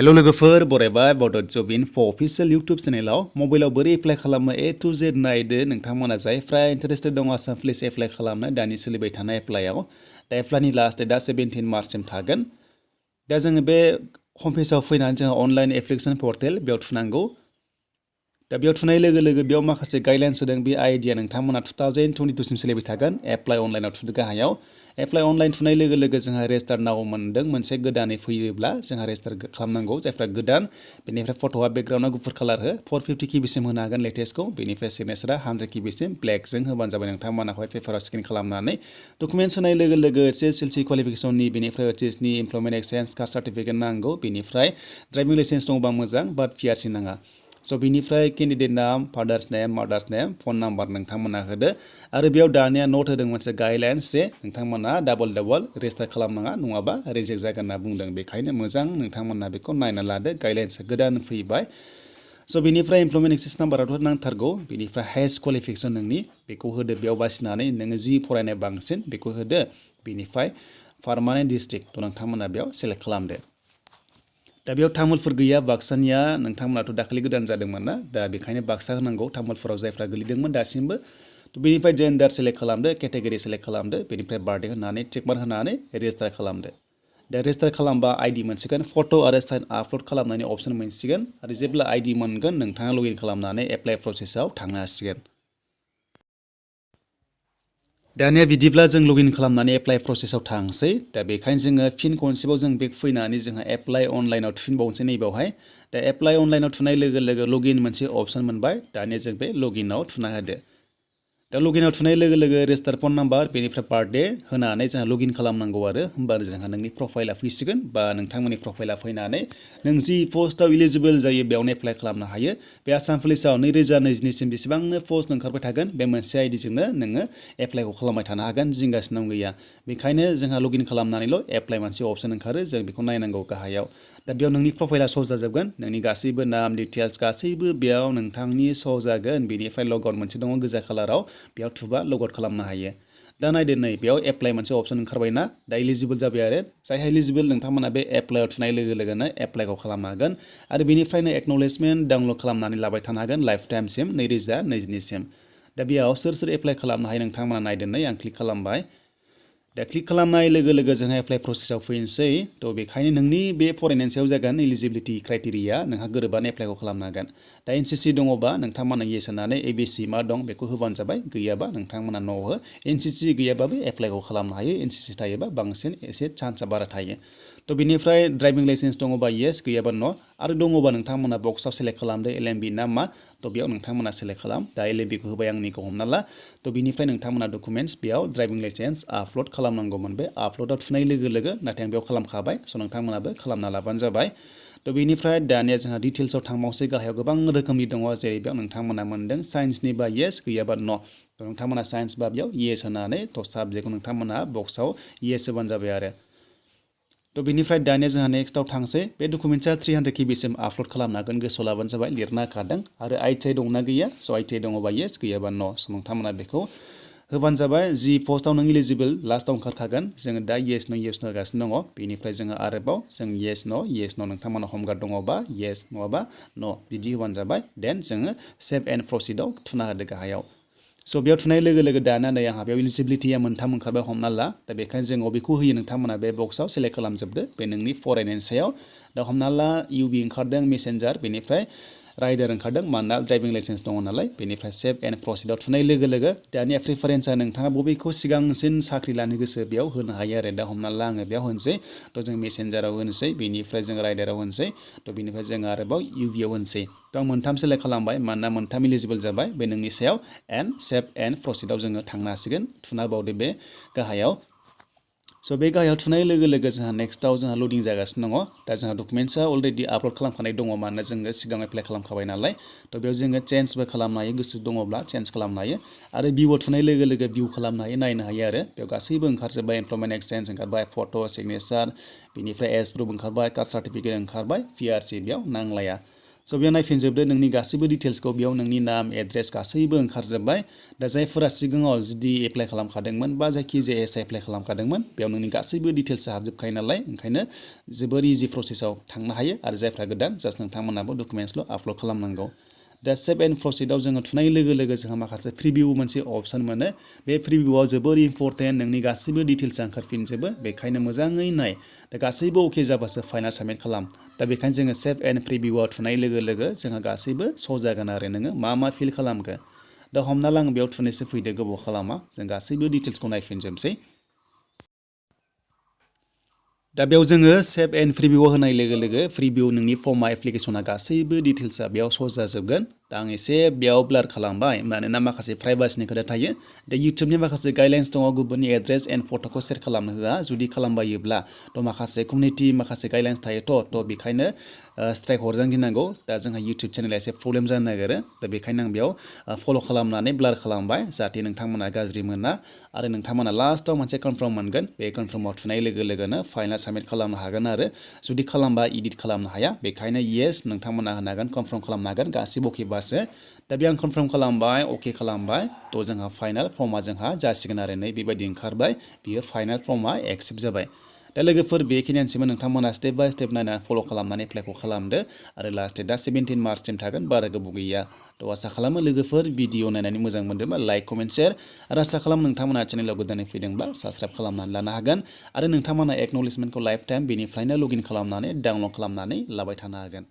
hello लोगोफोर बरायबाय बड जब info अफिशियेल YouTube चेनेलाव मबाइलाव बोरै एप्लाइ खालामनो ए टु जेड नायदो नोंथांमोना जायफ्रा इन्टारेस्टेड दङ आसाम पुलिस एप्लाइ खालामनो दानि सोलिबाय थानाय एप्लाइआव दा एप्लाइनि लास्ट डेटआ 17 मार्चसिम थागोन दा जोङो बे हम पेजाव फैनानै जोङो अनलाइन एप्लिकेसन पर्टेल बेयाव थुनांगौ दा बेयाव थुनाय लोगो लोगो बेयाव माखासे गाइडलाइन्स होदों बे आइडिया नोंथांमोना 2022 सिम सोलिबाय थागोन एप्लाइ अनलाइनाव थुदो गाहायाव एप्लाइ अनलाइन थुनाय लोगो लोगो जोंहा रेजिस्टार नाव मोनदों मोनसे गोदानै फैयोब्ला जोंहा रेजिस्टार खालामनांगौ जायफ्रा गोदान बेनिफ्राय फट'आ बेकग्राउन्डआ गुफुर कालार हो 450 केबिसिम होनो हागोन लेटेस्टखौ बेनिफ्राय सिगनेचारआ 100 केबिसिम ब्लेकजों होबानो जाबाय नोंथांमोना व्हाइट पेपाराव स्केन खालामनानै डकुमेन्ट्स होनाय लोगो लोगो एसएसएलसि क्वालिफिकेसननि बेनिफ्राय एचएसनि एमप्लयमेन्ट एक्सचेन्ज कास्ट सार्टिफिकेट नांगौ बेनिफ्राय ड्राइभिं लाइसेन्स दङबा मोजां बाट पिआरसि नाङा स' बिनिफ्राय केन्डिडेट नाम फादार्स नेम मादार्स नेम फन नाम्बार नोंथांमोना होदो आरो बेयाव दानिया नट होदों मोनसे गाइडलाइन्स जे नोंथांमोना डाबल रेजिस्टार खालामनाङा नङाबा रिजेक्ट जागोन होनना बुंदों बेखायनो मोजां नोंथांमोना बेखौ नायना लादो गाइडलाइन्सआ गोदान फैबाय स' बिनिफ्राय एमप्लयमेन्ट एक्सेस नाम्बाराथ' नांथारगौ बिनिफ्राय हाइस्ट क्वालिफिकेसन नोंनि बेखौ होदो बेयाव बासिनानै नोङो जि फरायनाय बांसिन बेखौ होदो बिनिफ्राय पार्मानेन्ट डिस्ट्रिक्ट नोंथांमोना बेयाव सेलेक्ट खालामदो दा बेयाव तामुलपुर गैया बाक्सानिया नोंथांमोनाथ' दाखालि गोदान जादोंमोन ना दा बेखायनो बाक्सा होनांगौ तामुलपुराव जायफ्रा गोलैदोंमोन दासिमबो बेनिफ्राय जेन्डार सेलेक्ट खालामदो केटेगरि सेलेक्ट खालामदो बेनिफ्राय बार्थडे होनानै टिकमार्क होनानै रेजिस्टार खालामदो दा रेजिस्टार खालामबा आइडि मोनसिगोन फट' आरो साइन आपल'ड खालामनायनि अपसन मोनसिगोन आरो जेब्ला आइडि मोनगोन नोंथाङा लगइन खालामनानै एप्लाइ प्रसेसआव थांनो हासिगोन दानिया बिदिब्ला जों लगइन खालामनानै एप्लाइ प्रसेसआव थांसै दा बेखायनो जोङो फिन खनसेबाव जों बेक फैनानै जोंहा एप्लाइ अनलाइनाव थुफिनबावनोसै नैबावहाय दा एप्लाइ अनलाइनाव थुनाय लोगो लोगो लगइन मोनसे अपसन मोनबाय दानिया जों बे लगइनाव थुना होदो दा लगइनाव थुनाय लोगो लोगो रेजिस्टार फन नाम्बार बेनिफ्राय बार्थडे होनानै जोंहा लगइन खालामनांगौ आरो होमबानो जोंहा नोंनि प्रफाइला फैसिगोन बा नोंथांमोननि प्रफाइला फैनानै नों जि पस्टआव इलिजिबल जायो बेयावनो एप्लाइ खालामनो हायो बे आसाम पुलिसाव 2022 सिम बेसेबांनो पस्ट ओंखारबाय थागोन बे मोनसे आइडिजोंनो नोङो एप्लाइखौ खालामबाय थानो हागोन जिंगासिनांगौ गैया बेखायनो जोंहा लगइन खालामनानैल' एप्लाइ मोनसे अपसन ओंखारो जों बेखौ नायनांगौ गाहायाव दा बेयाव नोंनि प्रफाइला श' जाजोबगोन नोंनि गासैबो नाम डिटेल्स गासैबो बेयाव नोंथांनि श' जागोन बेनिफ्राय लग आउट मोनसे दङ गोजा कालाराव बेयाव थुबा लग आउट खालामनो हायो दा नायदो नै बेयाव एप्लाइ मोनसे अपसन ओंखारबायना दा इलिजिबल जाबाय आरो जायहा इलिजिबल नोंथांमोना बे एप्लाइआव थुनाय लोगो लोगोनो एप्लाइखौ खालामनो हागोन आरो बेनिफ्रायनो एक्न'लेजमेन्ट डाउनलड खालामनानै लाबाय थानो हागोन लाइफ टाइमसिम 2022 सिम दा बेयाव सोर सोर एप्लाइ खालामनो हायो नोंथांमोना नायदो नै आं क्लिक खालामबाय दा क्लिक खालामनाय लोगो लोगो जोंहा एप्लाइ प्रसेसआव फैनोसै थ' बेखायनो नोंनि बे फरायनायनि सायाव जागोन इलिजिबिलिटि क्राइटेरिया नोंहा गोरोबानो एप्लाइखौ खालामनो हागोन दा एनसिसि दङबा नोंथांमोना येस होनानै एबिसि मा दं बेखौ होबानो जाबाय गैयाबा नोंथांमोना न' हो एनसिसि गैयाबाबो एप्लाइखौ खालामनो हायो एनसिसि थायोबा बांसिन एसे चान्सआ बारा थायो थ' बिनिफ्राय ड्राइभिं लाइसेन्स दङबा येस गैयाबा न' आरो दङबा नोंथांमोना बक्सआव सेलेक्ट खालामदो एलएमबि ना मा थ' बेयाव नोंथांमोना सेलेक्ट खालाम दा एलएमबिखौ होबाय आंनिखौ हमना ला थ' बिनिफ्राय नोंथांमोना डकुमेन्ट्स बेयाव ड्राइभिं लाइसेन्स आपल'ड खालामनांगौमोन बे आपल'डआव थुनाय लोगो लोगो नाथाय आं बेयाव खालामखाबाय स' नोंथांमोनाबो खालामना लाबानो जाबाय थ' बेनिफ्राय दानिया जोंहा डिटेल्सआव थांबावसै गाहायाव गोबां रोखोमनि दङ जेरै बेयाव नोंथांमोना मोनदों साइन्सनि बा येस गैयाबा न' थ' नोंथांमोना साइन्स बा बेयाव येस होनानै थ' साबजेक्टखौ नोंथांमोना बक्सआव येस होबानो जाबाय आरो थ' बेनिफ्राय दानिया जोंहा नेक्स्टआव थांसै बे डकुमेन्ट्सआ 300 केबिसिम आपल'ड खालामनो हागोन गोसोआव लाबानो जाबाय लिरना होखादों आरो आइटिआइ दंना गैया स' आइटिआइ दङबा येस गैयाबा न' स' नोंथांमोना बेखौ होबानो जाबाय जि पस्टआव नों इलिजिबल लास्टआव ओंखारखागोन जोङो दा येस न' होगासिनो दङ बेनिफ्राय जोङो आरोबाव जों येस न' नोंथांमोना हमगार्ड दङबा येस नङाबा न' बिदि होबानो जाबाय देन जोङो सेभ एन्ड प्रसिडआव थुना होदो गाहायाव स' बेयाव थुनाय लोगो लोगो दाना नै आंहा बेयाव इलिजिबिलिटिया मोनथाम ओंखारबाय हमना ला दा बेखायनो जों अबेखौ होयो नोंथांमोना बे बक्सआव सेलेक्ट खालामजोबदो बे नोंनि फरायनायनि सायाव दा हमना ला इउबि ओंखारदों मेसेन्जार बेनिफ्राय राइडार ओंखारदों मानोना ड्राइभिं लाइसेन्स दङ नालाय बेनिफ्राय सेभ एन्ड प्रसिडआव थुनाय लोगो लोगो दानिया प्रिफारेन्सआ नोंथाङा बबेखौ सिगांसिन साख्रि लानो गोसो बेयाव होनो हायो आरो दा हमना ला आङो बेयाव होनोसै थ' जों मेसेन्जाराव होनोसै बेनिफ्राय जों राइडाराव होनोसै थ' बेनिफ्राय जों आरोबाव इउबिआव होनोसै थ' आं मोनथाम सेलेक्ट खालामबाय मानोना मोनथाम इलिजिबल जाबाय बे नोंनि सायाव एन्ड सेभ एन्ड प्रसिडआव जोङो थांनो हासिगोन थुना बावदो बे गाहायाव स' बे गाहायाव थुनाय लोगो लोगो जोंहा नेक्स्टआव जोंहा लडिं जागासिनो दङ दा जोंहा डकुमेन्ट्सआ अलरेडि आपल'ड खालामखानाय दङ मानोना जोङो सिगां एप्लाइ खालामखाबाय नालाय थ' बेयाव जोङो चेन्जबो खालामनो हायो गोसो दङब्ला चेन्ज खालामनो हायो आरो भिउआव थुनाय लोगो लोगो भिउ खालामनो हायो नायनो हायो आरो बेयाव गासैबो ओंखारजोब्बाय एमप्लयमेन्ट एक्सचेन्ज ओंखारबाय फट' सिगनेचार बेनिफ्राय एज प्रुफ ओंखारबाय कास्ट सार्टिफिकेट ओंखारबाय पिआरसि बेयाव नांलाया स' बेयाव नायफिनजोबदो नोंनि गासैबो डिटेल्सखौ बेयाव नोंनि नाम एड्रेस गासैबो ओंखारजोब्बाय दा जायफोरा सिगाङाव जुदि एप्लाइ खालामखादोंमोन बा जायखिजाया एप्लाइ खालामखादोंमोन बेयाव नोंनि गासैबो डिटेल्सआ हाबजोबखायो नालाय ओंखायनो जोबोर इजि प्रसेसआव थांनो हायो आरो जायफ्रा गोदान जास्ट नोंथांमोनाबो डकुमेन्टसल' आपल'ड खालामनांगौ दा सेभ एन्ड प्रसिडआव जोङो थुनाय लोगो लोगो जोंहा माखासे प्रिभिउ मोनसे अप्सन मोनो बे प्रिभिउआव जोबोर इम्परटेन्ट नोंनि गासैबो डिटेल्सआ ओंखारफिनजोबो बेखायनो मोजाङै नाय दा गासैबो अके जाबासो फाइनाल साबमिट खालाम दा बेखायनो जोङो सेभ एन्ड प्रिभिउआव थुनाय लोगो लोगो जोंहा गासैबो श' जागोन आरो नोङो मा फिल खालामखो दा हमना ला आं बेयाव थुनैसो फैदो गोबाव खालामा जों गासैबो डिटेल्सखौ नायफिनजोबसै दा बेयाव जोङो सेभ एन्ड प्रिभिउआव होनाय लोगो लोगो प्रिभिउ नोंनि फर्मा एप्लिकेसना गासैबो डिटेल्सआ बेयाव श' जाजोबगोन दा आं एसे बेयाव ब्लार खालामबाय मानोना माखासे प्राइभासिनि खोथा थायो दा इउटुबनि माखासे गाइडलाइन्स दङ गुबुननि एड्रेस एन्ड फट'खौ सेयार खालामनो होआ जुदि खालामबायोब्ला थ' माखासे कमिउनिटि माखासे गाइडलाइन्स थायोथ' बेखायनो स्ट्राइक हरजानो गिनांगौ दा जोंहा इउटुब चेनेला एसे प्रब्लेम जानो नागिरो दा बेखायनो आं बेयाव फल' खालामनानै ब्लार खालामबाय जाहाथे नोंथांमोना गाज्रि मोना आरो नोंथांमोना लास्टआव मोनसे कनफार्म मोनगोन बे कनफार्माव थुनाय लोगो लोगोनो फाइनाल साबमिट खालामनो हागोन आरो जुदि खालामबा इडिट खालामनो हाया बेखायनो येस नोंथांमोना होनो हागोन कनफार्म खालामनो हागोन गासिबो अकेबासो दा बे आं कनफार्म खालामबाय अके खालामबाय थ' जोंहा फाइनाल फर्मा जोंहा जासिगोन आरो नै बेबायदि ओंखारबाय बियो फाइनाल फर्मा एक्सेप्ट जाबाय दा लोगोफोर बेखिनियानोसैमोन नोंथांमोना स्टेप बाय स्टेप नायनानै फल' खालामनानै एप्लाइखौ खालामदो आरो लास्ट डेटआ 17 मार्चसिम थागोन बारा गोबाव गैया थ' आसा खालामो लोगोफोर भिडिअ नायनानै मोजां मोनदोंबा लाइक कमेन्ट शेयार आरो आसा खालामो नोंथांमोना चेनेलाव गोदानै फैदोंब्ला साबस्क्राइब खालामनानै लानो हागोन आरो नोंथांमोना एक्न'लेजमेन्टखौ लाइफ टाइम बेनिफ्रायनो लगइन खालामनानै डाउनलड खालामनानै लाबाय थानो हागोन